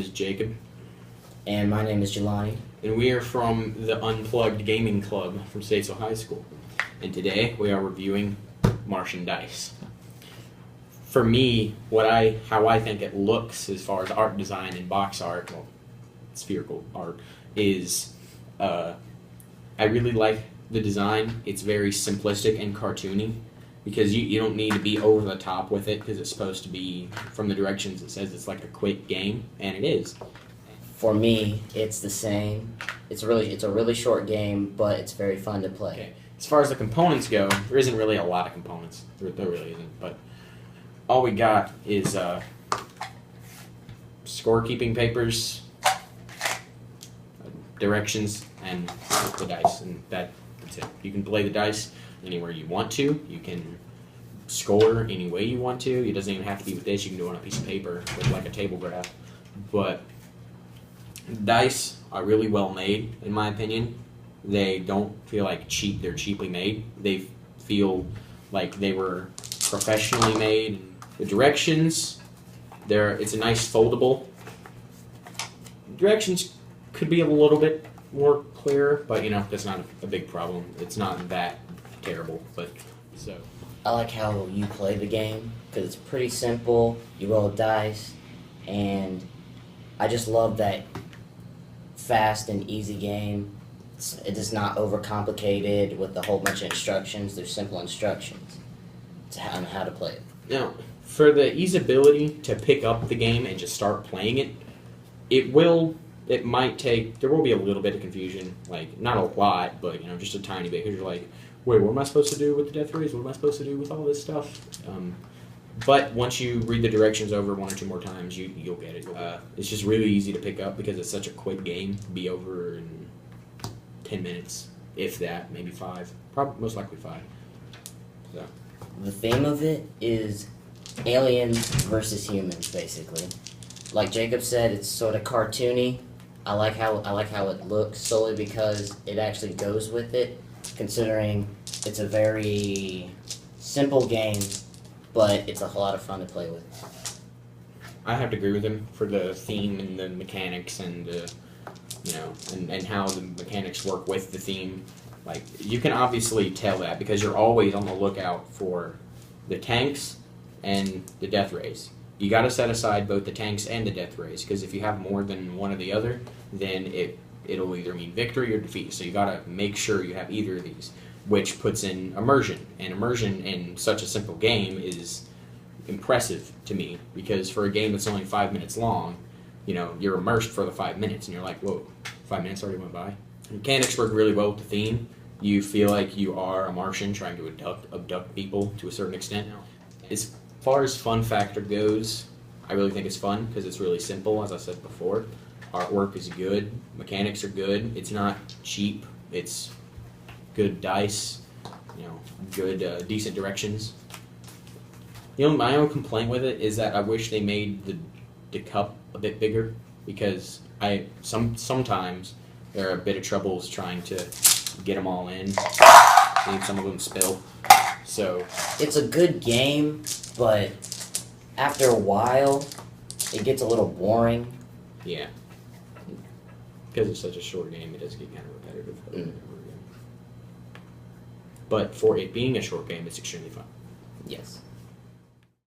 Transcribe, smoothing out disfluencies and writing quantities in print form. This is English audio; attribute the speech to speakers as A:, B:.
A: is Jacob.
B: And my name is Jelani.
A: And we are from the Unplugged Gaming Club from Statesville High School. And today we are reviewing Martian dice. For me, how I think it looks as far as art design and box art, well, spherical art, is I really like the design. It's very simplistic and cartoony because you don't need to be over the top with it because it's supposed to be, from the directions it says it's like a quick game, and it is.
B: For me, it's the same. It's a really short game, but it's very fun to play.
A: Okay. As far as the components go, there isn't really a lot of components. There really isn't. But all we got is scorekeeping papers, directions, and the dice, and that's it. You can play the dice anywhere you want to. You can score any way you want to. It doesn't even have to be with this. You can do it on a piece of paper with like a table graph. But dice are really well made, in my opinion. They don't feel like cheap. They're cheaply made. They feel like they were professionally made. The directions, it's a nice foldable. Directions could be a little bit more clear, but that's not a big problem. It's not that terrible, but so.
B: I like how you play the game because it's pretty simple. You roll dice, and I just love that fast and easy game. It is not overcomplicated with a whole bunch of instructions. There's simple instructions on how to play it.
A: Now, for the easeability to pick up the game and just start playing it, there will be a little bit of confusion, like not a lot, but just a tiny bit, because you're like, wait, what am I supposed to do with the death rays? What am I supposed to do with all this stuff? But once you read the directions over one or two more times, you'll get it. It's just really easy to pick up because it's such a quick game. Be over in 10 minutes, if that, maybe 5. Probably, most likely 5. So.
B: The theme of it is aliens versus humans, basically. Like Jacob said, it's sort of cartoony. I like how it looks solely because it actually goes with it, considering it's a very simple game, but it's a whole lot of fun to play with.
A: I have to agree with him for the theme and the mechanics and and how the mechanics work with the theme. Like, you can obviously tell that because you're always on the lookout for the tanks and the death rays. You got to set aside both the tanks and the death rays, because if you have more than one or the other, then it'll either mean victory or defeat. So you got to make sure you have either of these, which puts in immersion. And immersion in such a simple game is impressive to me, because for a game that's only 5 minutes long, you're immersed for the 5 minutes, and you're like, whoa, 5 minutes already went by. Mechanics work really well with the theme. You feel like you are a Martian trying to abduct people to a certain extent. As far as fun factor goes, I really think it's fun because it's really simple, as I said before. Artwork is good. Mechanics are good. It's not cheap. It's good dice, good, decent directions. My own complaint with it is that I wish they made the cup a bit bigger, because sometimes there are a bit of troubles trying to get them all in. And some of them spill. So
B: it's a good game, but after a while, it gets a little boring.
A: Yeah. Because it's such a short game, it does get kind of repetitive. But for it being a short game, it's extremely fun.
B: Yes.